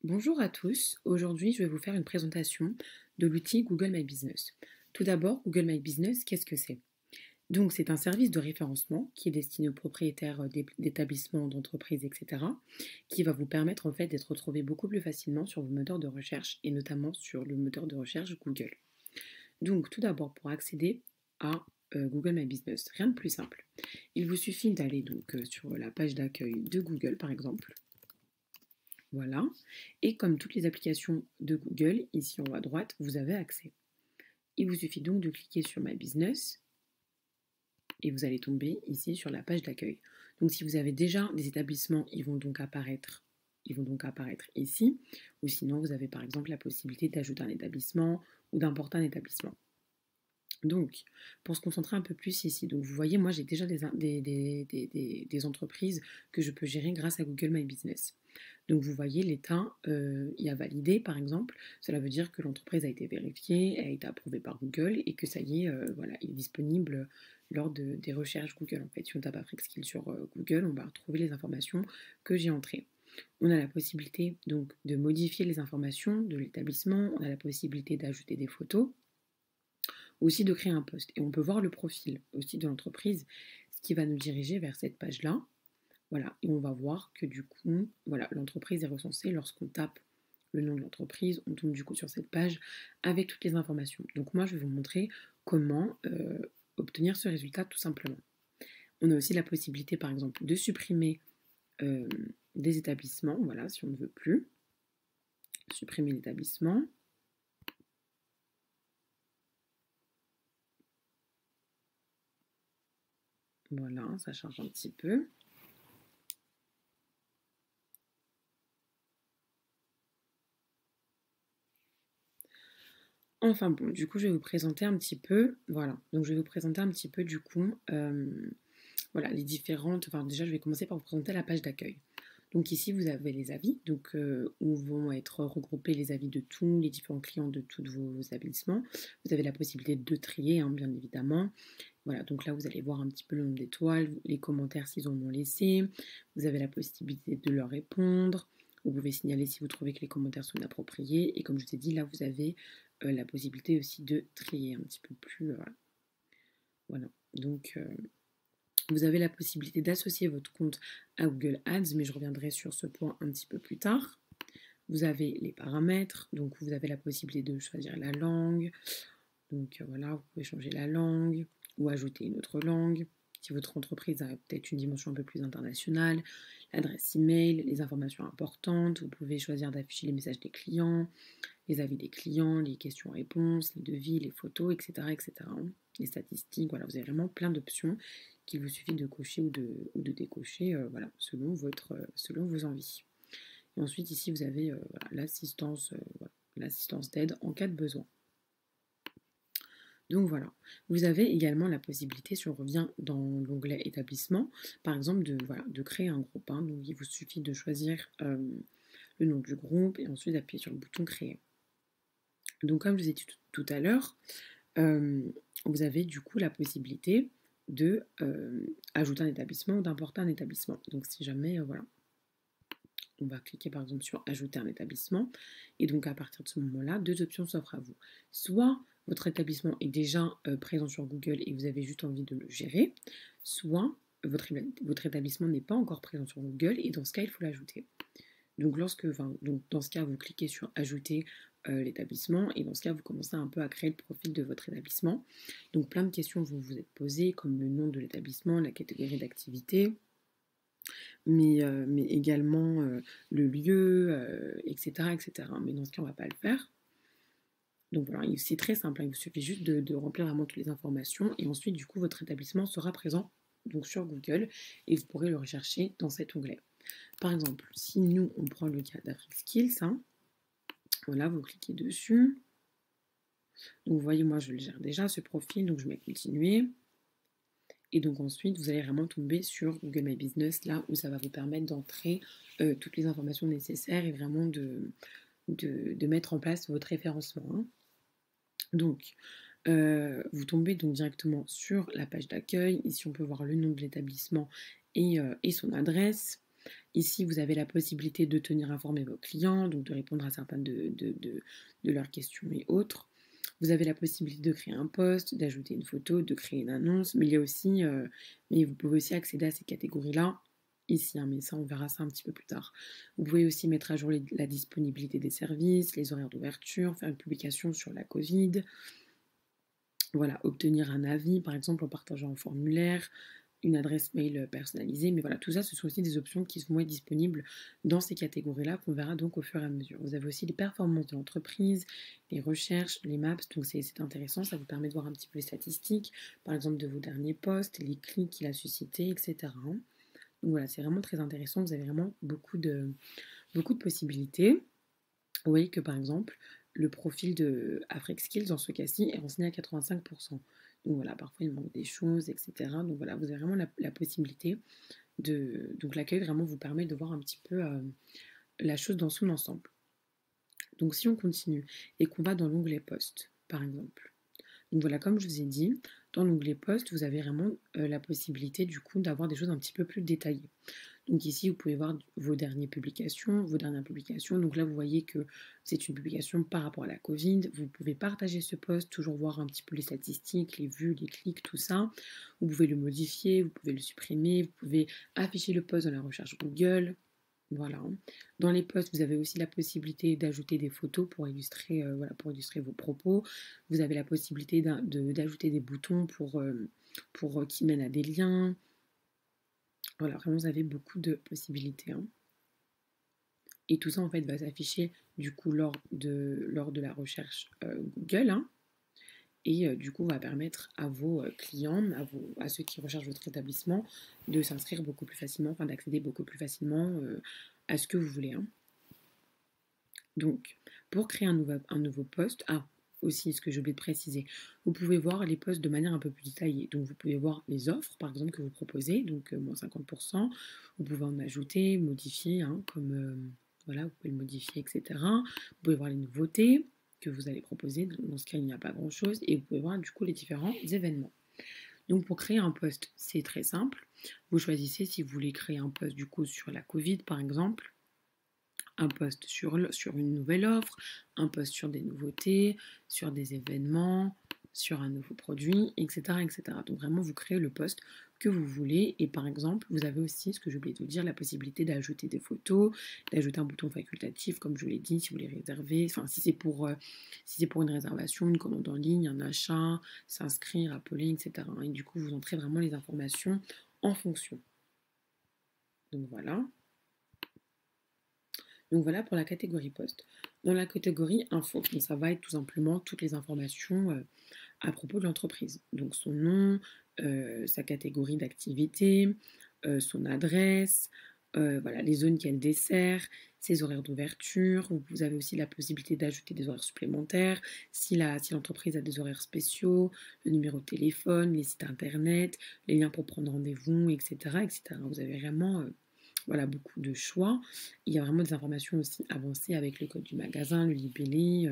Bonjour à tous, aujourd'hui je vais vous faire une présentation de l'outil Google My Business. Tout d'abord, Google My Business, qu'est-ce que c'est? Donc c'est un service de référencement qui est destiné aux propriétaires d'établissements, d'entreprises, etc., qui va vous permettre en fait d'être retrouvé beaucoup plus facilement sur vos moteurs de recherche et notamment sur le moteur de recherche Google. Donc tout d'abord pour accéder à Google My Business, rien de plus simple. Il vous suffit d'aller donc sur la page d'accueil de Google par exemple. Voilà. Et comme toutes les applications de Google, ici en haut à droite, vous avez accès. Il vous suffit donc de cliquer sur My Business et vous allez tomber ici sur la page d'accueil. Donc si vous avez déjà des établissements, ils vont donc apparaître ici. Ou sinon, vous avez par exemple la possibilité d'ajouter un établissement ou d'importer un établissement. Donc, pour se concentrer un peu plus ici, donc vous voyez, moi j'ai déjà des entreprises que je peux gérer grâce à Google My Business. Donc vous voyez, l'État y a validé, par exemple. Cela veut dire que l'entreprise a été vérifiée, elle a été approuvée par Google et que ça y est, voilà, il est disponible lors des recherches Google. En fait, si on tape après skill sur Google, on va retrouver les informations que j'ai entrées. On a la possibilité donc de modifier les informations de l'établissement, on a la possibilité d'ajouter des photos, aussi de créer un post. Et on peut voir le profil aussi de l'entreprise, ce qui va nous diriger vers cette page-là. Voilà, et on va voir que du coup, voilà, l'entreprise est recensée. Lorsqu'on tape le nom de l'entreprise, on tombe du coup sur cette page avec toutes les informations. Donc moi, je vais vous montrer comment obtenir ce résultat tout simplement. On a aussi la possibilité, par exemple, de supprimer euh, des établissements, voilà, si on ne veut plus. Supprimer l'établissement. Voilà, ça charge un petit peu. Enfin bon, du coup, je vais vous présenter un petit peu, voilà, donc je vais vous présenter un petit peu du coup, voilà, les différentes, enfin déjà, je vais commencer par vous présenter la page d'accueil. Donc ici, vous avez les avis, donc où vont être regroupés les avis de tous les différents clients de tous vos établissements. Vous avez la possibilité de trier, hein, bien évidemment. Voilà, donc là, vous allez voir un petit peu le nombre d'étoiles, les commentaires s'ils en ont laissé. Vous avez la possibilité de leur répondre. Vous pouvez signaler si vous trouvez que les commentaires sont inappropriés. Et comme je vous ai dit, là, vous avez la possibilité aussi de trier un petit peu plus. Voilà. Donc, vous avez la possibilité d'associer votre compte à Google Ads, mais je reviendrai sur ce point un petit peu plus tard. Vous avez les paramètres, donc vous avez la possibilité de choisir la langue. Donc voilà, vous pouvez changer la langue ou ajouter une autre langue. Si votre entreprise a peut-être une dimension un peu plus internationale, l'adresse email, les informations importantes, vous pouvez choisir d'afficher les messages des clients, les avis des clients, les questions-réponses, les devis, les photos, etc., etc. Les statistiques, voilà, vous avez vraiment plein d'options qu'il vous suffit de cocher ou de décocher, voilà, selon vos envies. Et ensuite, ici, vous avez voilà, l'assistance d'aide en cas de besoin. Donc voilà, vous avez également la possibilité, si on revient dans l'onglet établissement, par exemple de créer un groupe. Hein. Donc il vous suffit de choisir le nom du groupe et ensuite d'appuyer sur le bouton créer. Donc comme je vous ai dit tout à l'heure, vous avez du coup la possibilité de ajouter un établissement ou d'importer un établissement. Donc si jamais, voilà, on va cliquer par exemple sur ajouter un établissement et donc à partir de ce moment-là, deux options s'offrent à vous. Soit votre établissement est déjà présent sur Google et vous avez juste envie de le gérer, soit votre établissement n'est pas encore présent sur Google et dans ce cas, il faut l'ajouter. Donc, donc dans ce cas, vous cliquez sur ajouter l'établissement et dans ce cas, vous commencez un peu à créer le profil de votre établissement. Donc plein de questions vont vous être posées comme le nom de l'établissement, la catégorie d'activité, mais également le lieu, etc., etc. Mais dans ce cas, on ne va pas le faire. Donc voilà, c'est très simple, hein, il vous suffit juste de remplir vraiment toutes les informations et ensuite, du coup, votre établissement sera présent donc, sur Google et vous pourrez le rechercher dans cet onglet. Par exemple, si nous, on prend le cas d'AfriSkills, hein, voilà, vous cliquez dessus. Donc vous voyez, moi, je le gère déjà, ce profil, donc je mets continuer. Et donc ensuite, vous allez vraiment tomber sur Google My Business, là où ça va vous permettre d'entrer toutes les informations nécessaires et vraiment de mettre en place votre référencement. Hein. Donc, vous tombez donc directement sur la page d'accueil. Ici, on peut voir le nom de l'établissement et son adresse. Ici, vous avez la possibilité de tenir informés vos clients, donc de répondre à certaines de leurs questions et autres. Vous avez la possibilité de créer un post, d'ajouter une photo, de créer une annonce, mais il y a aussi, mais vous pouvez aussi accéder à ces catégories-là ici, hein, mais ça, on verra ça un petit peu plus tard. Vous pouvez aussi mettre à jour la disponibilité des services, les horaires d'ouverture, faire une publication sur la Covid, voilà, obtenir un avis, par exemple, en partageant un formulaire, une adresse mail personnalisée, mais voilà, tout ça, ce sont aussi des options qui vont être disponibles dans ces catégories-là, qu'on verra donc au fur et à mesure. Vous avez aussi les performances de l'entreprise, les recherches, les maps, donc c'est intéressant, ça vous permet de voir un petit peu les statistiques, par exemple de vos derniers posts, les clics qu'il a suscités, etc. Donc voilà, c'est vraiment très intéressant, vous avez vraiment beaucoup de possibilités. Vous voyez que par exemple, le profil de AfricSkills, dans ce cas-ci, est renseigné à 85%. Donc voilà, parfois il manque des choses, etc. Donc voilà, vous avez vraiment la possibilité de... Donc l'accueil vraiment vous permet de voir un petit peu la chose dans son ensemble. Donc si on continue et qu'on va dans l'onglet poste, par exemple. Donc voilà, comme je vous ai dit, dans l'onglet poste, vous avez vraiment la possibilité du coup d'avoir des choses un petit peu plus détaillées. Donc ici, vous pouvez voir vos dernières publications. Donc là, vous voyez que c'est une publication par rapport à la Covid. Vous pouvez partager ce post, toujours voir un petit peu les statistiques, les vues, les clics, tout ça. Vous pouvez le modifier, vous pouvez le supprimer, vous pouvez afficher le post dans la recherche Google. Voilà. Dans les posts, vous avez aussi la possibilité d'ajouter des photos pour illustrer, voilà, pour illustrer vos propos. Vous avez la possibilité d'ajouter des boutons pour qui mènent à des liens. Voilà, vraiment, vous avez beaucoup de possibilités. Hein. Et tout ça, en fait, va s'afficher du coup lors de la recherche Google. Hein, et du coup, va permettre à vos clients, à ceux qui recherchent votre établissement, de s'inscrire beaucoup plus facilement, enfin d'accéder beaucoup plus facilement à ce que vous voulez. Hein. Donc, pour créer un nouveau poste, aussi ce que j'ai oublié de préciser, vous pouvez voir les postes de manière un peu plus détaillée. Donc, vous pouvez voir les offres, par exemple, que vous proposez, donc moins 50%. Vous pouvez en ajouter, modifier, hein, comme voilà, vous pouvez le modifier, etc. Vous pouvez voir les nouveautés que vous allez proposer. Dans ce cas, il n'y a pas grand-chose. Et vous pouvez voir du coup les différents événements. Donc, pour créer un poste, c'est très simple. Vous choisissez si vous voulez créer un poste du coup sur la Covid, par exemple, un post sur une nouvelle offre, un post sur des nouveautés, sur des événements, sur un nouveau produit, etc., etc. Donc vraiment, vous créez le post que vous voulez. Et par exemple, vous avez aussi, ce que j'ai oublié de vous dire, la possibilité d'ajouter des photos, d'ajouter un bouton facultatif, comme je vous l'ai dit, si vous voulez réserver, enfin si c'est pour une réservation, une commande en ligne, un achat, s'inscrire, appeler, etc. Et du coup, vous entrez vraiment les informations en fonction. Donc voilà. Donc voilà pour la catégorie poste. Dans la catégorie info, donc ça va être tout simplement toutes les informations à propos de l'entreprise. Donc son nom, sa catégorie d'activité, son adresse, voilà, les zones qu'elle dessert, ses horaires d'ouverture. Vous avez aussi la possibilité d'ajouter des horaires supplémentaires, si l'entreprise a des horaires spéciaux, le numéro de téléphone, les sites internet, les liens pour prendre rendez-vous, etc., etc. Vous avez vraiment voilà, beaucoup de choix. Il y a vraiment des informations aussi avancées avec le code du magasin, le libellé.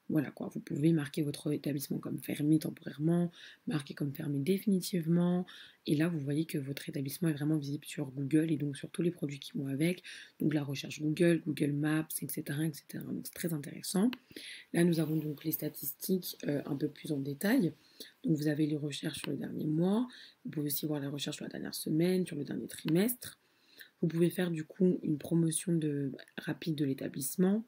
Voilà quoi, vous pouvez marquer votre établissement comme fermé temporairement, marquer comme fermé définitivement. Et là, vous voyez que votre établissement est vraiment visible sur Google et donc sur tous les produits qui vont avec. Donc la recherche Google, Google Maps, etc. etc. Donc c'est très intéressant. Là, nous avons donc les statistiques un peu plus en détail. Donc vous avez les recherches sur le dernier mois. Vous pouvez aussi voir les recherches sur la dernière semaine, sur le dernier trimestre. Vous pouvez faire du coup une promotion rapide de l'établissement,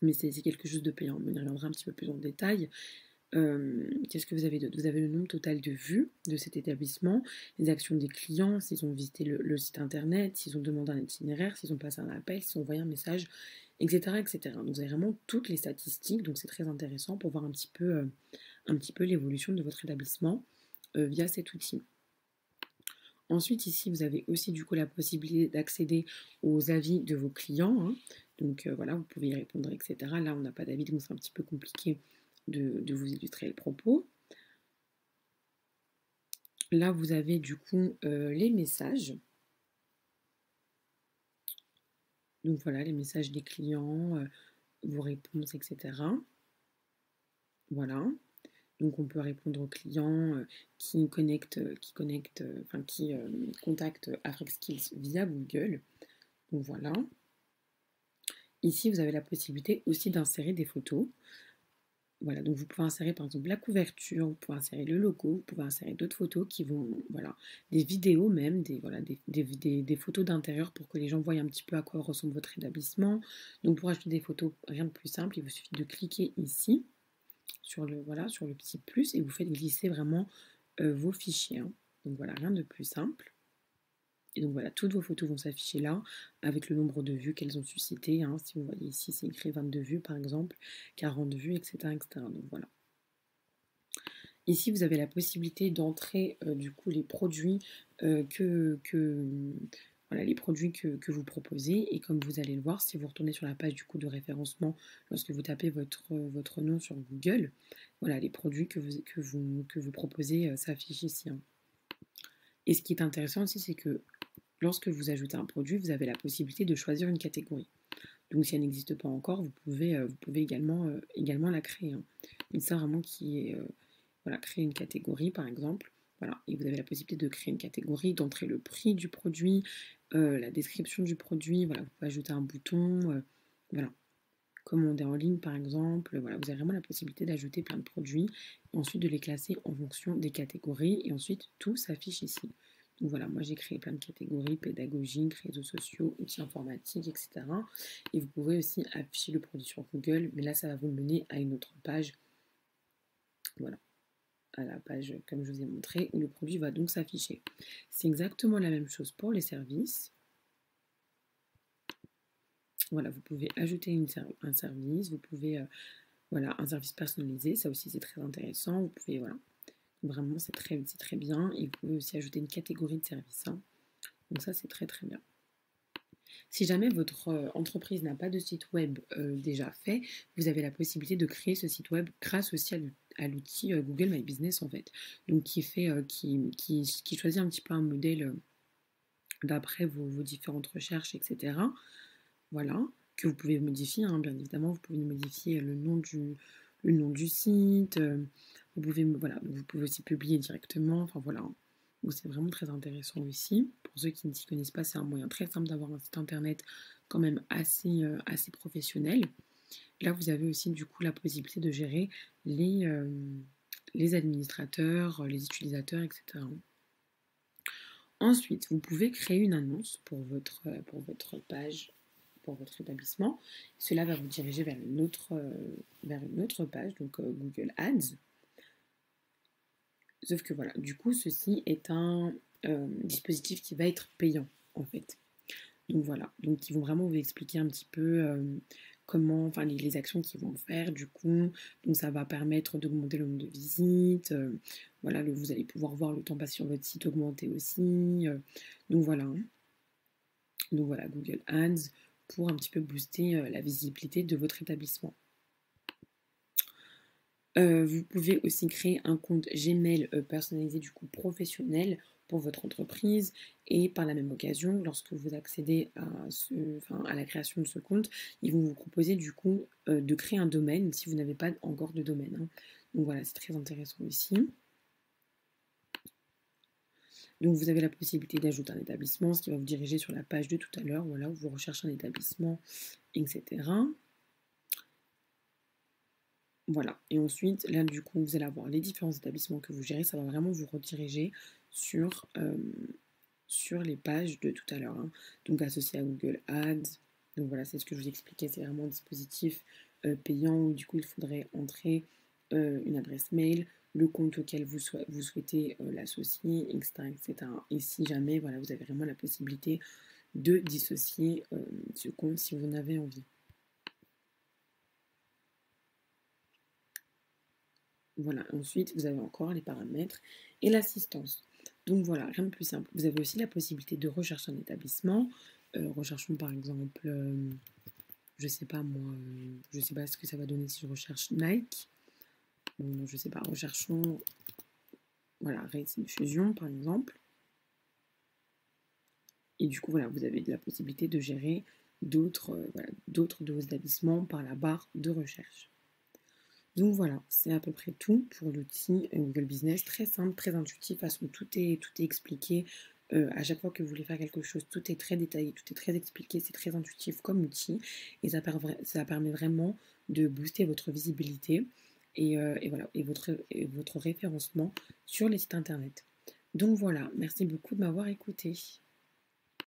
mais c'est quelque chose de payant. On y reviendra un petit peu plus en détail. Qu'est-ce que vous avez d'autre? Vous avez le nombre total de vues de cet établissement, les actions des clients, s'ils ont visité le site internet, s'ils ont demandé un itinéraire, s'ils ont passé un appel, s'ils ont envoyé un message, etc., etc. Donc vous avez vraiment toutes les statistiques, donc c'est très intéressant pour voir un petit peu l'évolution de votre établissement via cet outil. Ensuite, ici, vous avez aussi du coup la possibilité d'accéder aux avis de vos clients. Hein. Donc voilà, vous pouvez y répondre, etc. Là, on n'a pas d'avis, donc c'est un petit peu compliqué de vous illustrer le propos. Là, vous avez du coup les messages. Donc voilà, les messages des clients, vos réponses, etc. Voilà. Donc on peut répondre aux clients qui contactent AfricSkills via Google. Donc voilà. Ici, vous avez la possibilité aussi d'insérer des photos. Voilà, donc vous pouvez insérer par exemple la couverture, vous pouvez insérer le logo, vous pouvez insérer d'autres photos qui vont, voilà, des vidéos même, voilà, des photos d'intérieur pour que les gens voient un petit peu à quoi ressemble votre établissement. Donc pour ajouter des photos, rien de plus simple, il vous suffit de cliquer ici sur voilà, sur le petit plus et vous faites glisser vraiment vos fichiers, hein. Donc voilà, rien de plus simple. Et donc voilà, toutes vos photos vont s'afficher là, avec le nombre de vues qu'elles ont suscité, hein. Si vous voyez ici, c'est écrit 22 vues par exemple, 40 vues, etc., etc. Donc voilà. Ici, vous avez la possibilité d'entrer du coup les produits voilà, les produits que vous proposez. Et comme vous allez le voir, si vous retournez sur la page du coup de référencement, lorsque vous tapez votre nom sur Google, voilà, les produits que vous proposez s'affichent ici, hein. Et ce qui est intéressant aussi, c'est que lorsque vous ajoutez un produit, vous avez la possibilité de choisir une catégorie. Donc si elle n'existe pas encore, vous pouvez également la créer, hein. Donc ça vraiment qui est voilà, créer une catégorie par exemple. Voilà, et vous avez la possibilité de créer une catégorie, d'entrer le prix du produit, la description du produit. Voilà, vous pouvez ajouter un bouton, voilà, commander en ligne par exemple. Voilà, vous avez vraiment la possibilité d'ajouter plein de produits, et ensuite de les classer en fonction des catégories, et ensuite tout s'affiche ici. Donc voilà, moi j'ai créé plein de catégories, pédagogiques, réseaux sociaux, outils informatiques, etc. Et vous pouvez aussi afficher le produit sur Google, mais là ça va vous mener à une autre page. Voilà, à la page comme je vous ai montré, où le produit va donc s'afficher. C'est exactement la même chose pour les services. Voilà, vous pouvez ajouter un service, vous pouvez, voilà, un service personnalisé, ça aussi c'est très intéressant. Vous pouvez, voilà, vraiment c'est très bien. Et vous pouvez aussi ajouter une catégorie de services, hein. Donc ça c'est très bien. Si jamais votre entreprise n'a pas de site web déjà fait, vous avez la possibilité de créer ce site web grâce aussi à l'outil Google My Business en fait. Donc qui choisit un petit peu un modèle d'après vos différentes recherches, etc. Voilà, que vous pouvez modifier, hein, bien évidemment, vous pouvez modifier le nom du site, voilà, vous pouvez aussi publier directement, enfin voilà. Donc c'est vraiment très intéressant aussi. Pour ceux qui ne s'y connaissent pas, c'est un moyen très simple d'avoir un site internet quand même assez professionnel. Là, vous avez aussi du coup la possibilité de gérer les administrateurs, les utilisateurs, etc. Ensuite, vous pouvez créer une annonce pour votre page, pour votre établissement. Cela va vous diriger vers une autre page, donc Google Ads. Sauf que voilà, du coup, ceci est un dispositif qui va être payant, en fait. Donc voilà, donc ils vont vraiment vous expliquer un petit peu comment, enfin les actions qu'ils vont faire du coup. Donc ça va permettre d'augmenter le nombre de visites. Voilà, vous allez pouvoir voir le temps passé sur votre site augmenter aussi. Donc voilà, hein. Donc voilà, Google Ads pour un petit peu booster la visibilité de votre établissement. Vous pouvez aussi créer un compte Gmail personnalisé du coup professionnel pour votre entreprise et par la même occasion, lorsque vous accédez à la création de ce compte, ils vont vous proposer du coup de créer un domaine si vous n'avez pas encore de domaine, hein. Donc voilà, c'est très intéressant ici. Donc vous avez la possibilité d'ajouter un établissement, ce qui va vous diriger sur la page de tout à l'heure, voilà, où vous recherchez un établissement, etc. Voilà, et ensuite, là, du coup, vous allez avoir les différents établissements que vous gérez. Ça va vraiment vous rediriger sur les pages de tout à l'heure, hein. Donc, associé à Google Ads. Donc, voilà, c'est ce que je vous expliquais. C'est vraiment un dispositif payant où, du coup, il faudrait entrer une adresse mail, le compte auquel vous souhaitez l'associer, etc., etc. Et si jamais, voilà, vous avez vraiment la possibilité de dissocier ce compte si vous en avez envie. Voilà, ensuite vous avez encore les paramètres et l'assistance. Donc voilà, rien de plus simple. Vous avez aussi la possibilité de rechercher un établissement. Recherchons par exemple, je sais pas moi, je sais pas ce que ça va donner si je recherche Nike. Bon, je sais pas, recherchons, voilà, Racing Fusion par exemple. Et du coup, voilà, vous avez la possibilité de gérer d'autres de vos établissements par la barre de recherche. Donc voilà, c'est à peu près tout pour l'outil Google Business. Très simple, très intuitif. De toute façon, tout est expliqué À chaque fois que vous voulez faire quelque chose, tout est très détaillé, tout est très expliqué, c'est très intuitif comme outil et ça permet vraiment de booster votre visibilité et voilà, et votre référencement sur les sites internet. Donc voilà, merci beaucoup de m'avoir écouté.